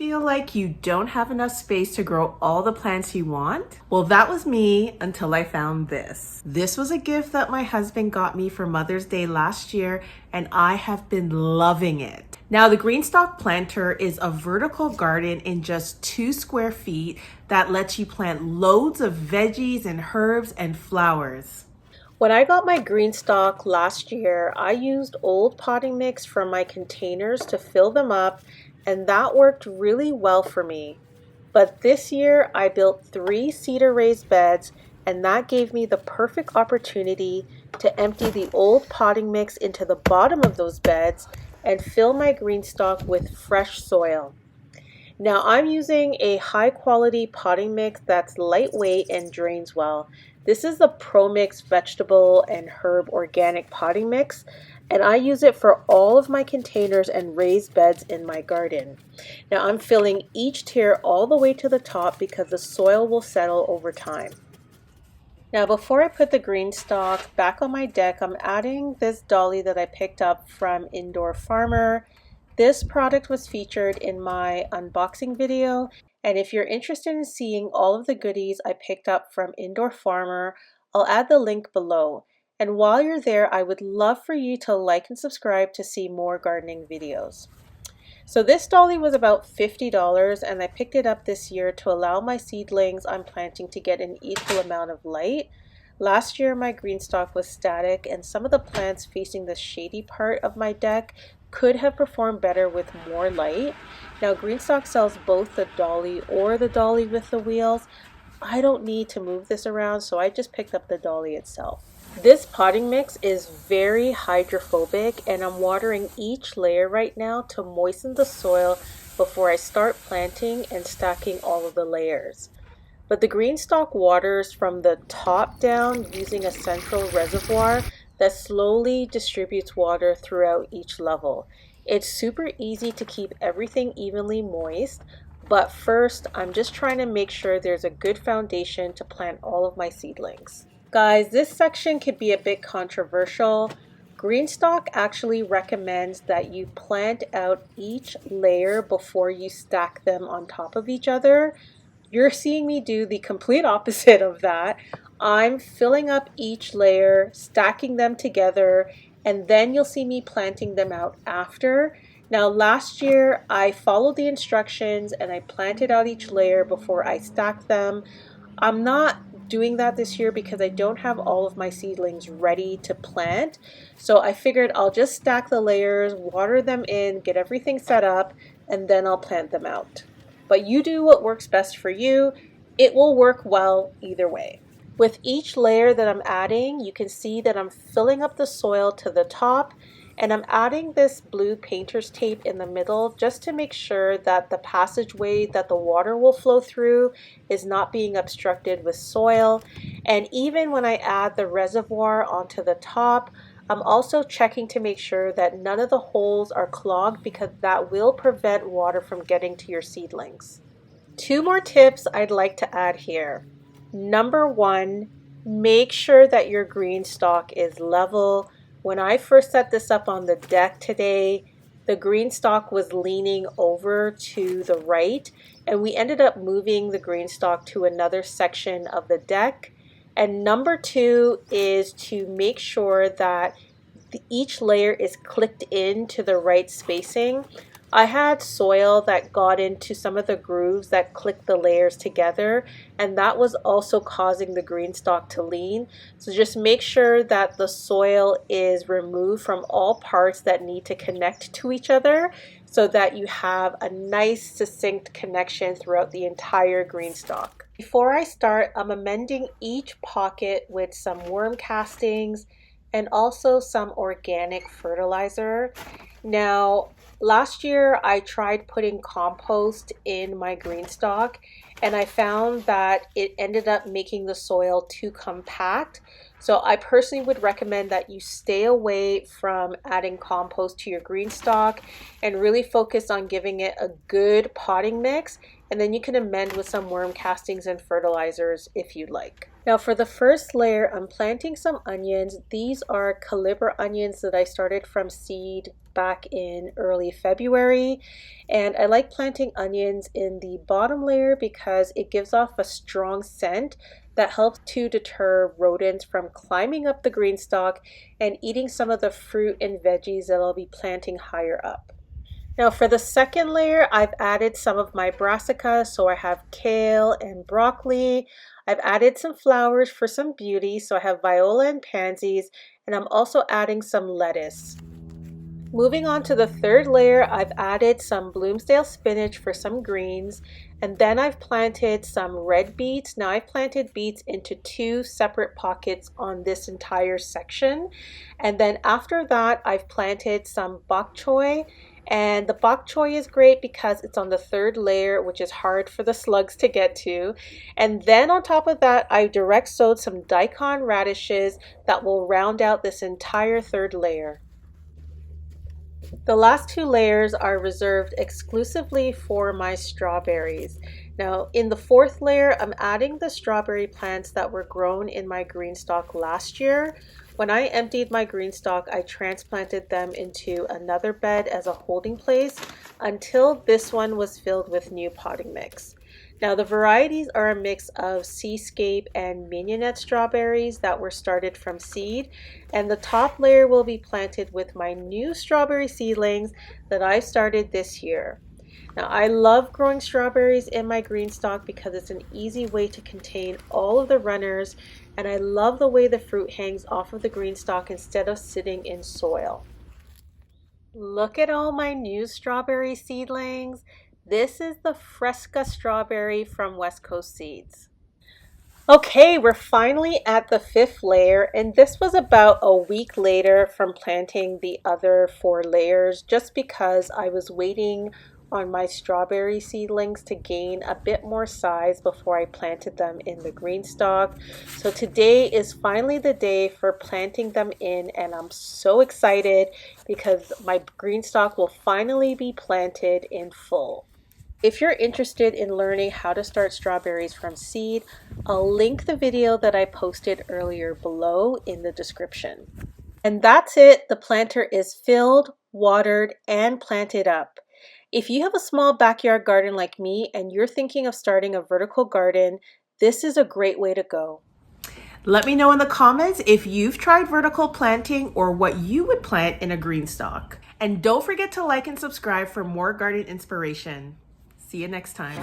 feel like you don't have enough space to grow all the plants you want? Well, that was me until I found this. This was a gift that my husband got me for Mother's Day last year, and I have been loving it. Now, the GreenStalk planter is a vertical garden in just 2 square feet that lets you plant loads of veggies and herbs and flowers. When I got my GreenStalk last year, I used old potting mix from my containers to fill them up, and that worked really well for me. But this year I built 3 cedar raised beds, and that gave me the perfect opportunity to empty the old potting mix into the bottom of those beds and fill my GreenStalk with fresh soil. Now I'm using a high quality potting mix that's lightweight and drains well. This is the Pro Mix vegetable and herb organic potting mix, and I use it for all of my containers and raised beds in my garden. Now I'm filling each tier all the way to the top because the soil will settle over time. Now before I put the GreenStalk back on my deck, I'm adding this dolly that I picked up from Indoor Farmer. This product was featured in my unboxing video, and if you're interested in seeing all of the goodies I picked up from Indoor Farmer, I'll add the link below. And while you're there, I would love for you to like and subscribe to see more gardening videos. So this dolly was about $50, and I picked it up this year to allow my seedlings I'm planting to get an equal amount of light. Last year my GreenStalk was static, and some of the plants facing the shady part of my deck could have performed better with more light. Now GreenStalk sells both the dolly or the dolly with the wheels. I don't need to move this around, so I just picked up the dolly itself. This potting mix is very hydrophobic, and I'm watering each layer right now to moisten the soil before I start planting and stacking all of the layers. But the GreenStalk waters from the top down using a central reservoir that slowly distributes water throughout each level. It's super easy to keep everything evenly moist, but first I'm just trying to make sure there's a good foundation to plant all of my seedlings. Guys, this section could be a bit controversial. GreenStalk actually recommends that you plant out each layer before you stack them on top of each other. You're seeing me do the complete opposite of that. I'm filling up each layer, stacking them together, and then you'll see me planting them out after. Now last year I followed the instructions and I planted out each layer before I stacked them. I'm not doing that this year because I don't have all of my seedlings ready to plant. So I figured I'll just stack the layers, water them in, get everything set up, and then I'll plant them out. But you do what works best for you. It will work well either way. With each layer that I'm adding, you can see that I'm filling up the soil to the top, and I'm adding this blue painter's tape in the middle just to make sure that the passageway that the water will flow through is not being obstructed with soil. And even when I add the reservoir onto the top, I'm also checking to make sure that none of the holes are clogged because that will prevent water from getting to your seedlings. 2 more tips I'd like to add here. Number 1, make sure that your GreenStalk is level. When I first set this up on the deck today, the GreenStalk was leaning over to the right, and we ended up moving the GreenStalk to another section of the deck. And number 2 is to make sure that each layer is clicked into the right spacing. I had soil that got into some of the grooves that clicked the layers together, and that was also causing the GreenStalk to lean. So just make sure that the soil is removed from all parts that need to connect to each other so that you have a nice succinct connection throughout the entire GreenStalk. Before I start, I'm amending each pocket with some worm castings and also some organic fertilizer. Now, last year I tried putting compost in my GreenStalk, and I found that it ended up making the soil too compact. So I personally would recommend that you stay away from adding compost to your GreenStalk and really focus on giving it a good potting mix and then you can amend with some worm castings and fertilizers if you'd like. Now for the first layer, I'm planting some onions. These are calibre onions that I started from seed back in early February, and I like planting onions in the bottom layer because it gives off a strong scent that helps to deter rodents from climbing up the green stalk and eating some of the fruit and veggies that I'll be planting higher up. Now for the second layer, I've added some of my brassica, so I have kale and broccoli. I've added some flowers for some beauty, so I have viola and pansies, and I'm also adding some lettuce. Moving on to the third layer, I've added some Bloomsdale spinach for some greens, and then I've planted some red beets. Now I've planted beets into 2 separate pockets on this entire section, and then after that I've planted some bok choy, and the bok choy is great because it's on the third layer, which is hard for the slugs to get to. And then on top of that, I direct sowed some daikon radishes that will round out this entire third layer. The last 2 layers are reserved exclusively for my strawberries. Now in the 4th layer, I'm adding the strawberry plants that were grown in my GreenStalk last year. When I emptied my GreenStalk, I transplanted them into another bed as a holding place until this one was filled with new potting mix. Now the varieties are a mix of Seascape and Mignonette strawberries that were started from seed, and the top layer will be planted with my new strawberry seedlings that I started this year. Now I love growing strawberries in my GreenStalk because it's an easy way to contain all of the runners, and I love the way the fruit hangs off of the GreenStalk instead of sitting in soil. Look at all my new strawberry seedlings. This is the Fresca strawberry from West Coast Seeds. Okay, we're finally at the 5th layer, and this was about a week later from planting the other 4 layers just because I was waiting on my strawberry seedlings to gain a bit more size before I planted them in the GreenStalk. So today is finally the day for planting them in, and I'm so excited because my GreenStalk will finally be planted in full. If you're interested in learning how to start strawberries from seed, I'll link the video that I posted earlier below in the description. And that's it. The planter is filled, watered, and planted up. If you have a small backyard garden like me and you're thinking of starting a vertical garden, this is a great way to go. Let me know in the comments if you've tried vertical planting or what you would plant in a GreenStalk. And don't forget to like and subscribe for more garden inspiration. See you next time.